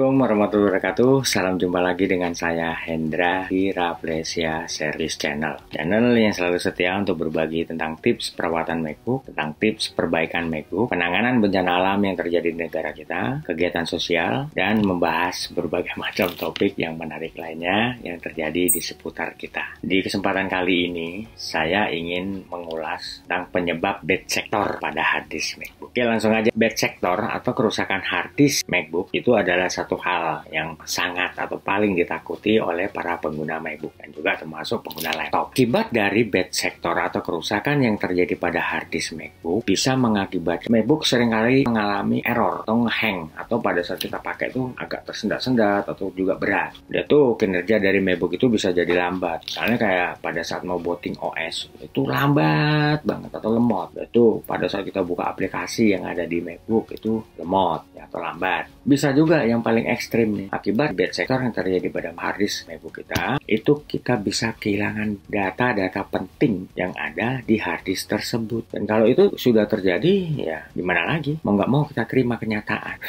Assalamualaikum warahmatullahi wabarakatuh. Salam jumpa lagi dengan saya Hendra di Raplesia Service Channel. Channel yang selalu setia untuk berbagi tentang tips perawatan MacBook, tentang tips perbaikan MacBook, penanganan bencana alam yang terjadi di negara kita, kegiatan sosial, dan membahas berbagai macam topik yang menarik lainnya yang terjadi di seputar kita. Di kesempatan kali ini, saya ingin mengulas tentang penyebab bad sector pada hard disk MacBook. Oke, langsung aja. Bad sector atau kerusakan hard disk MacBook itu adalah satu hal yang sangat atau paling ditakuti oleh para pengguna MacBook dan juga termasuk pengguna laptop. Akibat dari bad sector atau kerusakan yang terjadi pada hard disk MacBook bisa mengakibatkan MacBook seringkali mengalami error atau nge-hang, atau pada saat kita pakai itu agak tersendat-sendat atau juga berat. Dan tuh kinerja dari MacBook itu bisa jadi lambat. Misalnya kayak pada saat mau booting OS itu lambat banget atau lemot. Dan tuh pada saat kita buka aplikasi yang ada di MacBook itu lemot ya, atau lambat. Bisa juga yang paling ekstrim nih, akibat bad sector yang terjadi pada hard disk MacBook kita, itu kita bisa kehilangan data-data penting yang ada di hard disk tersebut. Dan kalau itu sudah terjadi, ya gimana lagi? Mau nggak mau kita terima kenyataan.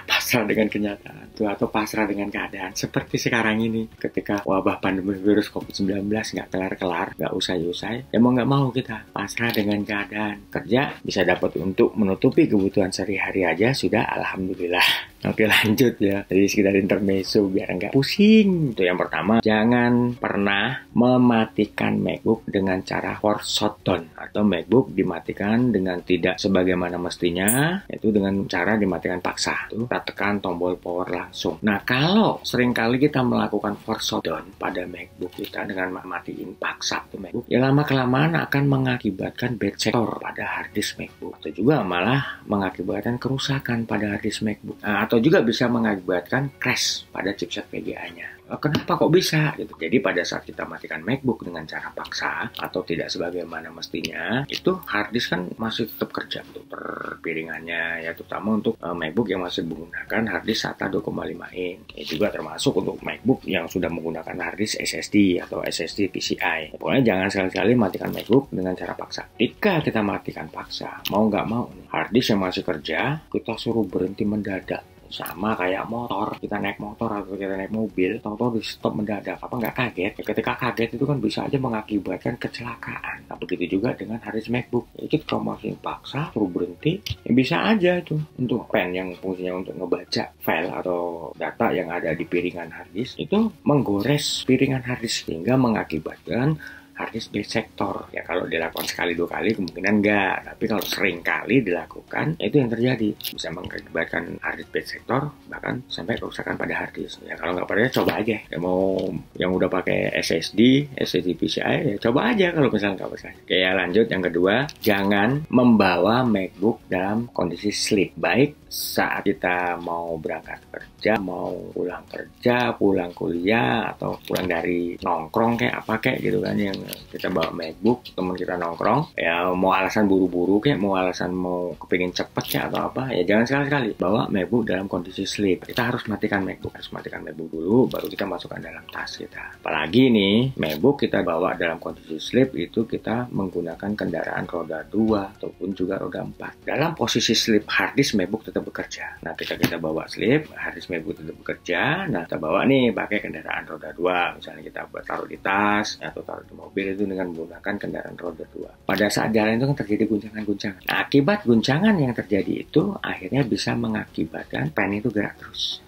Pasrah dengan kenyataan tuh, atau pasrah dengan keadaan. Seperti sekarang ini, ketika wabah pandemi virus COVID-19 nggak kelar-kelar, nggak usai-usai, ya mau nggak mau kita pasrah dengan keadaan. Kerja bisa dapat untuk menutupi kebutuhan sehari-hari aja, sudah alhamdulillah. Oke, lanjut ya. Jadi sekedar intermezzo biar nggak pusing. Itu yang pertama, jangan pernah mematikan MacBook dengan cara force shutdown, atau MacBook dimatikan dengan tidak sebagaimana mestinya, yaitu dengan cara dimatikan paksa. Itu kita tekan tombol power langsung. Nah, kalau seringkali kita melakukan force shutdown pada MacBook kita dengan matiin paksa tuh MacBook, ya lama-kelamaan akan mengakibatkan bad sector pada hard disk MacBook, atau juga malah mengakibatkan kerusakan pada hard disk MacBook. Nah, atau juga bisa mengakibatkan crash pada chipset VGA-nya. Kenapa kok bisa? Gitu. Jadi pada saat kita matikan MacBook dengan cara paksa atau tidak sebagaimana mestinya, itu hard disk kan masih tetap kerja untuk perpiringannya, ya terutama untuk MacBook yang masih menggunakan hard disk SATA 2,5 in. Ya, juga termasuk untuk MacBook yang sudah menggunakan hard disk SSD atau SSD PCI. Ya, pokoknya jangan sekali-kali matikan MacBook dengan cara paksa. Jika kita matikan paksa, mau nggak mau, hard disk yang masih kerja, kita suruh berhenti mendadak. Sama kayak motor, kita naik motor atau kita naik mobil, tahu-tahu di stop mendadak, apa nggak kaget? Ya, ketika kaget itu kan bisa aja mengakibatkan kecelakaan. Nah, begitu juga dengan hard disk MacBook. Jadi kalau masih paksa, suruh berhenti, ya bisa aja itu untuk pen yang fungsinya untuk ngebaca file atau data yang ada di piringan hard disk, itu menggores piringan hard disk sehingga mengakibatkan hard disk bad sector. Ya kalau dilakukan sekali dua kali kemungkinan enggak, tapi kalau sering kali dilakukan, itu yang terjadi, bisa mengakibatkan hard disk bad sector, bahkan sampai kerusakan pada hard disk. Ya kalau nggak percaya coba aja. Ya mau yang udah pakai SSD PCI, ya coba aja kalau misalnya nggak percaya. Oke, ya lanjut yang kedua, jangan membawa MacBook dalam kondisi sleep. Baik saat kita mau berangkat kerja, mau pulang kerja, pulang kuliah, atau pulang dari nongkrong kayak apa kayak gitu kan, yang kita bawa MacBook, teman kita nongkrong, ya mau alasan buru-buru kayak, mau alasan mau kepingin cepet kayak atau apa, ya jangan sekali-kali bawa MacBook dalam kondisi sleep. Kita harus matikan MacBook dulu, baru kita masukkan dalam tas kita. Apalagi nih, MacBook kita bawa dalam kondisi sleep, itu kita menggunakan kendaraan roda 2 ataupun juga roda 4. Dalam posisi sleep, hard disk MacBook tetap bekerja. Nah, ketika kita bawa sleep, hard disk MacBook tetap bekerja. Nah, kita bawa nih pakai kendaraan roda 2. Misalnya kita taruh di tas atau taruh di mobil itu dengan menggunakan kendaraan roda 2. Pada saat jalan itu kan terjadi guncangan-guncangan. Nah, akibat guncangan yang terjadi itu akhirnya bisa mengakibatkan pen itu gerak terus.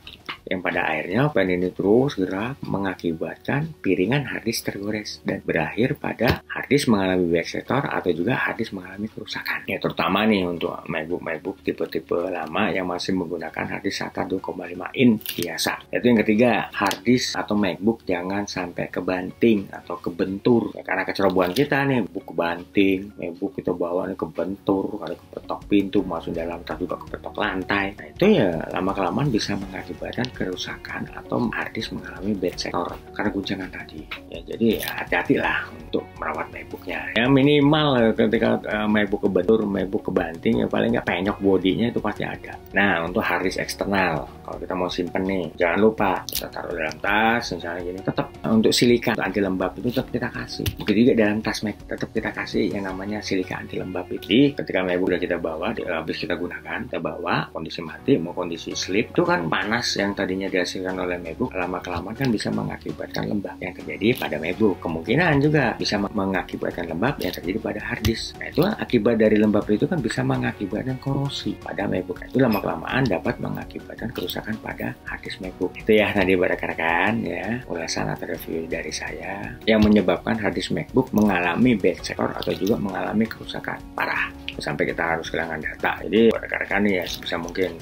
Yang pada akhirnya pen ini terus gerak mengakibatkan piringan hard disk tergores dan berakhir pada hard disk mengalami bad sector atau juga hard disk mengalami kerusakan. Ya terutama nih untuk MacBook tipe-tipe lama yang masih menggunakan hard disk SATA 2,5 in biasa. Itu yang ketiga, hard disk atau MacBook jangan sampai kebanting atau kebentur. Ya, karena kecerobohan kita nih, buku kebanting, MacBook kita bawa nih kebentur, kalau kepetok pintu masuk dalam tas juga kepetok lantai. Nah itu ya lama-kelamaan bisa mengakibatkan kerusakan atau hard disk mengalami bad sector karena guncangan tadi. Ya, jadi hati-hatilah untuk merawat MacBooknya. Ya minimal ketika MacBook kebentur, MacBook kebanting, ya paling nggak penyok bodinya itu pasti ada. Nah untuk hard disk eksternal, kalau kita mau simpen nih, jangan lupa kita taruh dalam tas, misalnya gini. Tetap untuk silika anti lembab itu tetap kita kasih. Begitu juga dalam tas Mac tetap kita kasih yang namanya silika anti lembab. Jadi ketika MacBook udah kita bawa, habis kita gunakan, kita bawa kondisi mati mau kondisi sleep, itu kan panas yang tadinya dihasilkan oleh MacBook lama-kelamaan kan bisa mengakibatkan lembab yang terjadi pada MacBook. Kemungkinan juga bisa mengakibatkan lembab yang terjadi pada hard disk. Nah, itu akibat dari lembab itu kan bisa mengakibatkan korosi pada MacBook. Itu lama-kelamaan dapat mengakibatkan kerusakan pada hard disk MacBook. Itu ya tadi rekan-rekan ya, ulasan atau review dari saya yang menyebabkan hard disk MacBook mengalami bad sector atau juga mengalami kerusakan parah sampai kita harus kehilangan data. Jadi rekan-rekan ya sebisa mungkin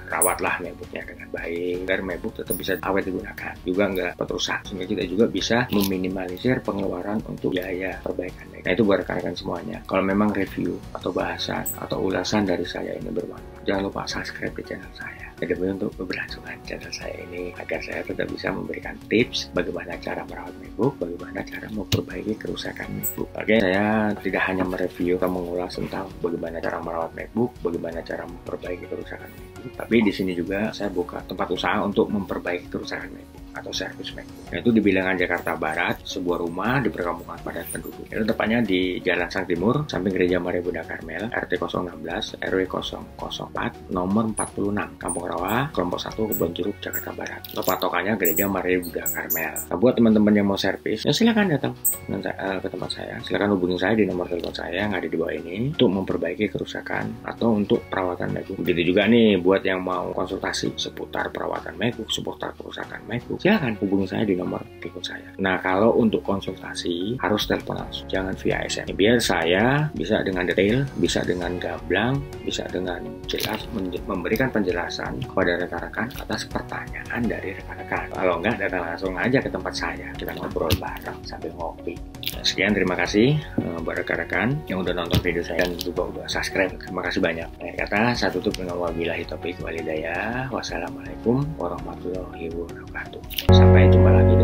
rawatlah MacBooknya dengan baik agar MacBook tetap bisa awet digunakan, juga nggak cepat rusak, sehingga kita juga bisa meminimalisir pengeluaran untuk biaya perbaikan. Nah, itu buat rekan-rekan semuanya. Kalau memang review atau bahasan atau ulasan dari saya ini bermanfaat, jangan lupa subscribe di channel saya. Demi untuk keberlangsungan channel saya ini agar saya tetap bisa memberikan tips bagaimana cara merawat MacBook, bagaimana cara memperbaiki kerusakan MacBook. Oke, saya tidak hanya mereview atau mengulas tentang bagaimana cara merawat MacBook, bagaimana cara memperbaiki kerusakan MacBook, tapi di sini juga saya buka tempat usaha untuk memperbaiki kerusakan MacBook atau servis MacBook. Yaitu di Bilangan Jakarta Barat, sebuah rumah di perkampungan padat penduduk. Itu tepatnya di Jalan Sang Timur, samping Gereja Maria Buddha Karmel, RT 016, RW 004, nomor 46, Kampung Rawa, kelompok 1, Kebon Jeruk, Jakarta Barat. Atau patokannya Gereja Maria Buddha Karmel. Nah, buat teman-teman yang mau servis, ya silakan datang ke tempat saya. Silakan hubungi saya di nomor telepon saya yang ada di bawah ini untuk memperbaiki kerusakan atau untuk perawatan MacBook. Begitu juga nih buat yang mau konsultasi seputar perawatan MacBook, seputar kerusakan MacBook, silakan hubungi saya di nomor telepon saya. Nah, kalau untuk konsultasi harus telepon langsung, jangan via SMS. Biar saya bisa dengan detail, bisa dengan gamblang, bisa dengan jelas memberikan penjelasan kepada rekan-rekan atas pertanyaan dari rekan-rekan. Kalau enggak, datang langsung aja ke tempat saya, kita ngobrol bareng sambil ngopi. Nah, sekian, terima kasih buat rekan-rekan yang udah nonton video saya dan juga udah subscribe. Terima kasih banyak. Nah, kata saya tutup dengan wabillahi taufiq walhidayah. Wassalamualaikum warahmatullahi wabarakatuh. Sampai jumpa lagi.